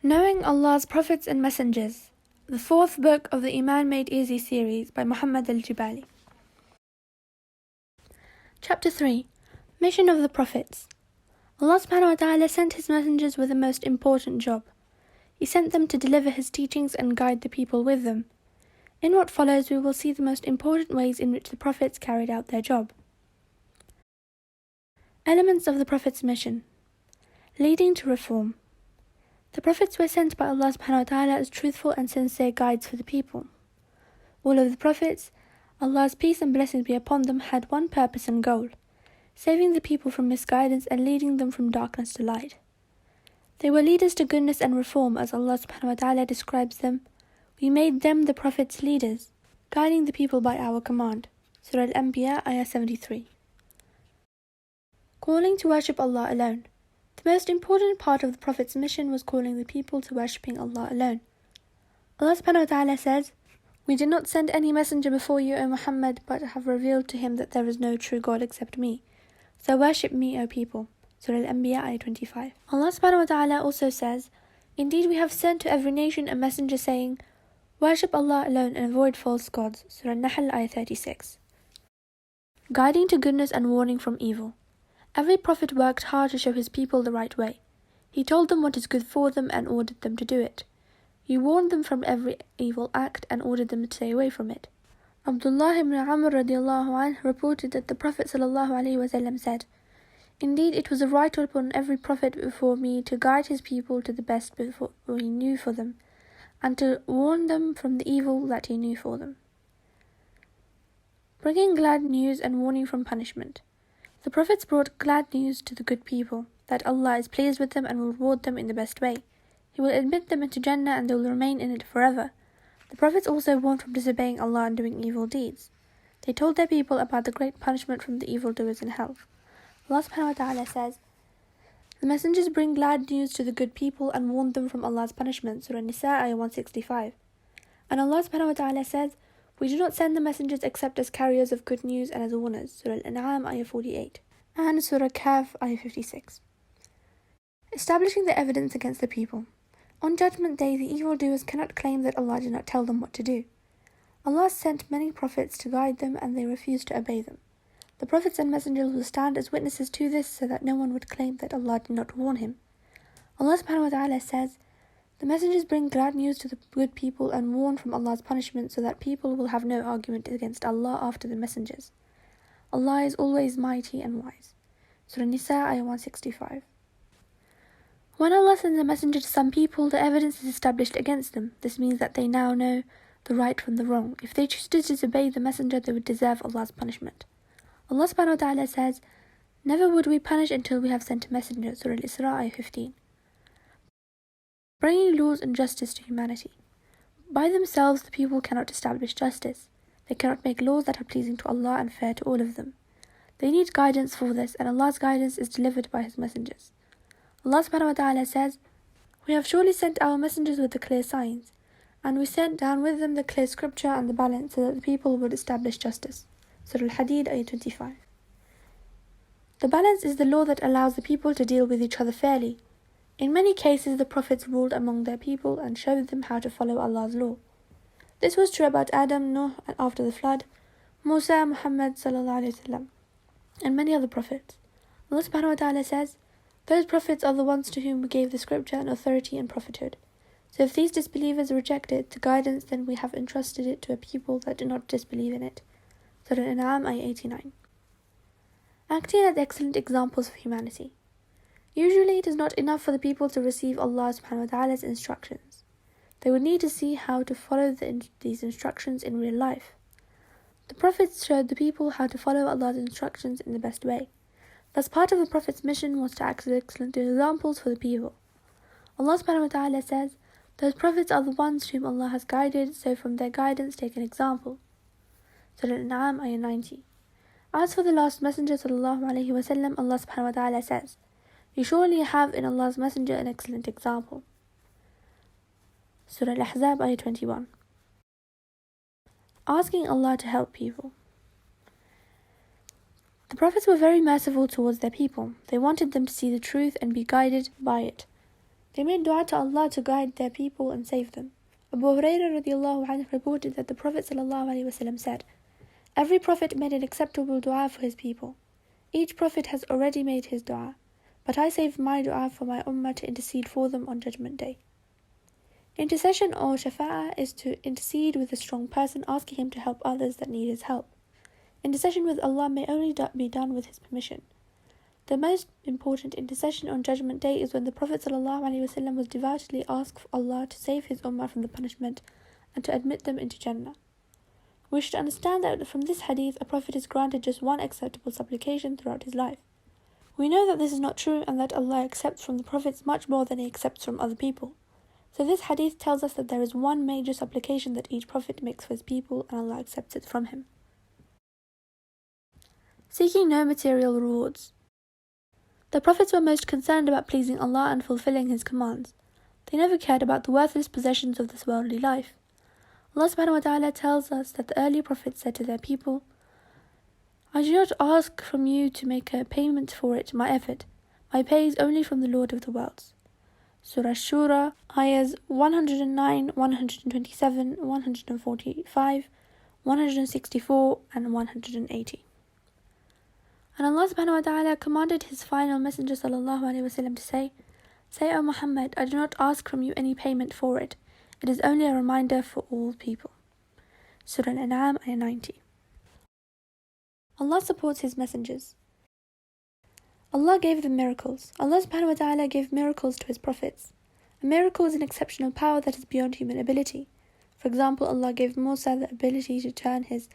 Knowing Allah's Prophets and Messengers, the fourth book of the Eemaan Made Easy series by Muhammad al-Jibali. Chapter 3. Mission of the Prophets. Allah subhanahu wa ta'ala sent His messengers with the most important job. He sent them to deliver His teachings and guide the people with them. In what follows, we will see the most important ways in which the Prophets carried out their job. Elements of the Prophet's mission. Leading to reform. The Prophets were sent by Allah subhanahu wa ta'ala as truthful and sincere guides for the people. All of the Prophets, Allah's peace and blessings be upon them, had one purpose and goal: saving the people from misguidance and leading them from darkness to light. They were leaders to goodness and reform, as Allah subhanahu wa ta'ala describes them. We made them the Prophets leaders, guiding the people by our command. Surah Al-Anbiya, Ayah 73. Calling to worship Allah alone. The most important part of the Prophet's mission was calling the people to worshipping Allah alone. Allah subhanahu wa ta'ala says, "We did not send any messenger before you, O Muhammad, but have revealed to him that there is no true God except me. So worship me, O people." Surah Al-Anbiya, Ayah 25. Allah subhanahu wa ta'ala also says, "Indeed we have sent to every nation a messenger saying, worship Allah alone and avoid false gods." Surah Al-Nahl, Ayah 36. Guiding to goodness and warning from evil. Every prophet worked hard to show his people the right way. He told them what is good for them and ordered them to do it. He warned them from every evil act and ordered them to stay away from it. Abdullah ibn Amr radiallahu anh reported that the Prophet sallallahu alaihi wasallam said, "Indeed, it was a right upon every prophet before me to guide his people to the best before he knew for them, and to warn them from the evil that he knew for them." Bringing glad news and warning from punishment. The Prophets brought glad news to the good people, that Allah is pleased with them and will reward them in the best way. He will admit them into Jannah and they will remain in it forever. The Prophets also warned from disobeying Allah and doing evil deeds. They told their people about the great punishment from the evildoers in hell. Allah subhanahu wa ta'ala says, "The messengers bring glad news to the good people and warn them from Allah's punishment." Surah Nisa, Ayah 165. And Allah subhanahu wa ta'ala says, "We do not send the messengers except as carriers of good news and as warners." Surah Al-An'am, Ayah 48. And Surah Kahf, Ayah 56. Establishing the evidence against the people. On Judgment Day, the evildoers cannot claim that Allah did not tell them what to do. Allah sent many prophets to guide them and they refused to obey them. The prophets and messengers will stand as witnesses to this so that no one would claim that Allah did not warn him. Allah subhanahu wa ta'ala says, "The messengers bring glad news to the good people and warn from Allah's punishment so that people will have no argument against Allah after the messengers. Allah is always mighty and wise." Surah Nisa, Ayah 165. When Allah sends a messenger to some people, the evidence is established against them. This means that they now know the right from the wrong. If they choose to disobey the messenger, they would deserve Allah's punishment. Allah subhanahu wa ta'ala says, "Never would we punish until we have sent a messenger." Surah Al-Isra, Ayah 15. Bringing laws and justice to humanity. By themselves, the people cannot establish justice. They cannot make laws that are pleasing to Allah and fair to all of them. They need guidance for this, and Allah's guidance is delivered by His messengers. Allah subhanahu wa ta'ala says, "We have surely sent our messengers with the clear signs, and we sent down with them the clear scripture and the balance so that the people would establish justice." Surah Al-Hadid, Ayah 25. The balance is the law that allows the people to deal with each other fairly. In many cases, the Prophets ruled among their people and showed them how to follow Allah's law. This was true about Adam, Nuh, and after the flood, Musa, Muhammad sallallahu alaihi wasallam, and many other prophets. Allah subhanahu wa ta'ala says, "Those prophets are the ones to whom we gave the scripture and authority and prophethood. So if these disbelievers reject it, the guidance, then we have entrusted it to a people that do not disbelieve in it." Surah Al-An'am, Ayah 89. Acting as excellent examples for humanity. Usually it is not enough for the people to receive Allah subhanahu wa ta'ala's instructions. They would need to see how to follow these instructions in real life. The Prophets showed the people how to follow Allah's instructions in the best way. Thus part of the Prophet's mission was to act as excellent examples for the people. Allah subhanahu wa ta'ala says, "Those Prophets are the ones whom Allah has guided, so from their guidance take an example." Surah Al-An'am, Ayah 90. As for the last messenger sallallahu alaihi wasallam, Allah subhanahu wa ta'ala says, "You surely have in Allah's messenger an excellent example." Surah Al-Ahzab, Ayah 21. Asking Allah to help people. The Prophets were very merciful towards their people. They wanted them to see the truth and be guided by it. They made dua to Allah to guide their people and save them. Abu Hurairah radiallahu anhu reported that the Prophet ﷺ said, "Every prophet made an acceptable dua for his people. Each prophet has already made his dua, but I saved my dua for my ummah to intercede for them on Judgment Day." Intercession or shafa'ah is to intercede with a strong person, asking him to help others that need his help. Intercession with Allah may only be done with his permission. The most important intercession on Judgment Day is when the Prophet ﷺ was devoutly asked Allah to save his ummah from the punishment and to admit them into Jannah. We should understand that from this hadith, a Prophet is granted just one acceptable supplication throughout his life. We know that this is not true and that Allah accepts from the Prophets much more than He accepts from other people. So this hadith tells us that there is one major supplication that each Prophet makes for his people and Allah accepts it from him. Seeking no material rewards. The Prophets were most concerned about pleasing Allah and fulfilling His commands. They never cared about the worthless possessions of this worldly life. Allah subhanahu wa ta'ala tells us that the early Prophets said to their people, "I do not ask from you to make a payment for it, my effort. My pay is only from the Lord of the worlds." Surah Shura, ayahs 109, 127, 145, 164 and 180. And Allah subhanahu wa ta'ala commanded His final messenger sallallahu alayhi wasallam to say, "Say, O Muhammad, I do not ask from you any payment for it. It is only a reminder for all people." Surah Al-An'am, ayah 90. Allah supports His messengers. Allah gave them miracles. Allah subhanahu wa ta'ala gave miracles to His prophets. A miracle is an exceptional power that is beyond human ability. For example, Allah gave Musa the ability to turn his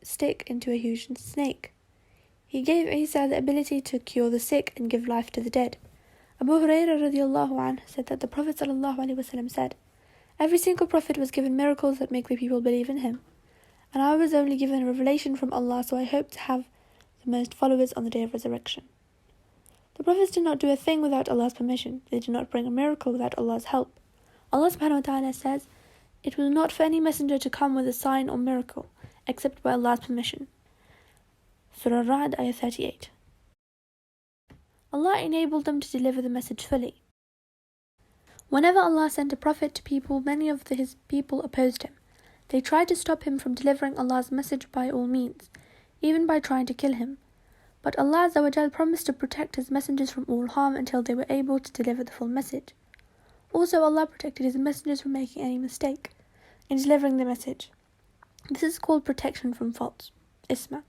stick into a huge snake. He gave Isa the ability to cure the sick and give life to the dead. Abu Hurairah radiallahu anhu said that the Prophet sallallahu alaihi wasallam said, "Every single prophet was given miracles that make the people believe in him. And I was only given a revelation from Allah, so I hope to have the most followers on the day of resurrection." The prophets did not do a thing without Allah's permission. They did not bring a miracle without Allah's help. Allah subhanahu wa ta'ala says, "It was not for any messenger to come with a sign or miracle, except by Allah's permission." Surah Ra'd, ayah 38. Allah enabled them to deliver the message fully. Whenever Allah sent a prophet to people, many of His people opposed him. They tried to stop him from delivering Allah's message by all means, even by trying to kill him. But Allah Azza wa Jal promised to protect His messengers from all harm until they were able to deliver the full message. Also, Allah protected His messengers from making any mistake in delivering the message. This is called protection from faults, isma.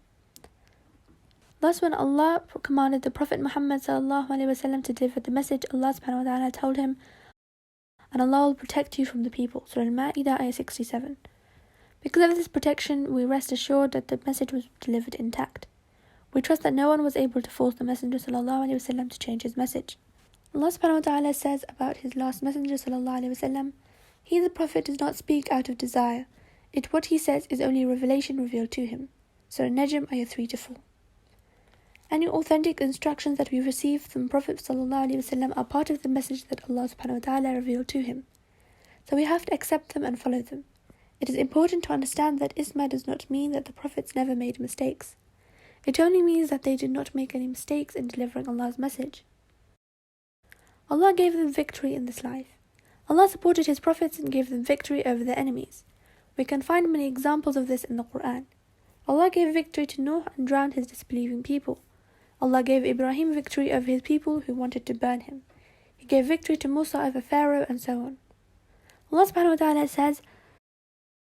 Thus, when Allah commanded the Prophet Muhammad ﷺ to deliver the message, Allah subhanahu wa ta'ala told him, "And Allah will protect you from the people." Surah Al-Ma'idah, ayah 67. Because of this protection, we rest assured that the message was delivered intact. We trust that no one was able to force the Messenger ﷺ to change his message. Allah subhanahu wa ta'ala says about His last Messenger ﷺ, "He, the Prophet, does not speak out of desire. What he says is only a revelation revealed to him." Surah Najm, ayah 3-4. Any authentic instructions that we receive from Prophet ﷺ are part of the message that Allah subhanahu wa ta'ala revealed to him. So we have to accept them and follow them. It is important to understand that isma does not mean that the Prophets never made mistakes. It only means that they did not make any mistakes in delivering Allah's message. Allah gave them victory in this life. Allah supported His prophets and gave them victory over their enemies. We can find many examples of this in the Quran. Allah gave victory to Nuh and drowned his disbelieving people. Allah gave Ibrahim victory over his people who wanted to burn him. He gave victory to Musa over Pharaoh, and so on. Allah subhanahu wa ta'ala says,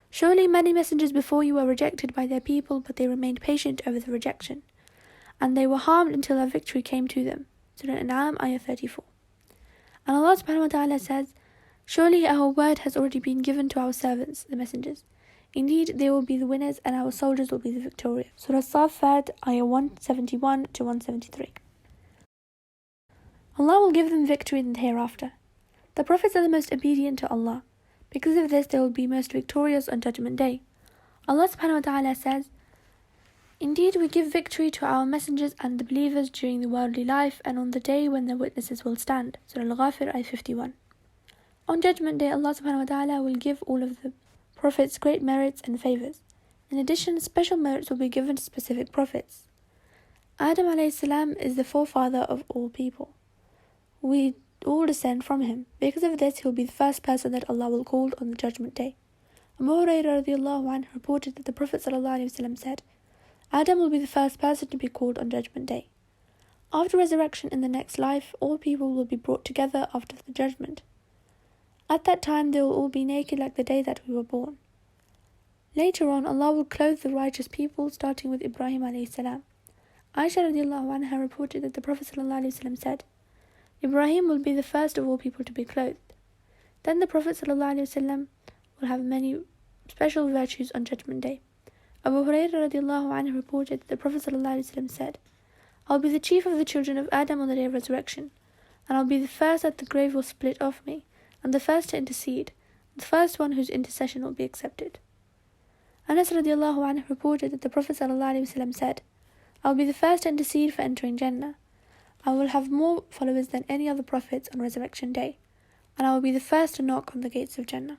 "Surely many messengers before you were rejected by their people, but they remained patient over the rejection, and they were harmed until our victory came to them." Surah Al-An'am, ayah 34. And Allah subhanahu wa ta'ala says, "Surely our word has already been given to our servants, the messengers. Indeed, they will be the winners, and our soldiers will be the victorious." Surah Safat, ayah 171 to 173. Allah will give them victory in the hereafter. The Prophets are the most obedient to Allah. Because of this, they will be most victorious on Judgment Day. Allah subhanahu wa ta'ala says, "Indeed, we give victory to our messengers and the believers during the worldly life and on the day when their witnesses will stand." Surah Al-Ghafir, ayah 51. On Judgment Day, Allah subhanahu wa ta'ala will give all of the Prophets great merits and favors. In addition, special merits will be given to specific Prophets. Adam alayhi salam is the forefather of all people. We all descend from him. Because of this, he will be the first person that Allah will call on the Judgment Day. Abu Hurairah radiallahu anhu reported that the Prophet ﷺ said, Adam will be the first person to be called on Judgment Day. After resurrection in the next life, all people will be brought together after the judgment. At that time, they will all be naked like the day that we were born. Later on, Allah will clothe the righteous people, starting with Ibrahim alayhi salam. Aisha radiallahu anha reported that the Prophet ﷺ said, Ibrahim will be the first of all people to be clothed. Then the Prophet ﷺ will have many special virtues on Judgment Day. Abu Hurairah radiallahu anhu reported that the Prophet ﷺ said, I'll be the chief of the children of Adam on the day of resurrection, and I'll be the first that the grave will split off me, and the first to intercede, the first one whose intercession will be accepted. Anas radiallahu anhu reported that the Prophet ﷺ said, I'll be the first to intercede for entering Jannah. I will have more followers than any other prophets on Resurrection Day, and I will be the first to knock on the gates of Jannah.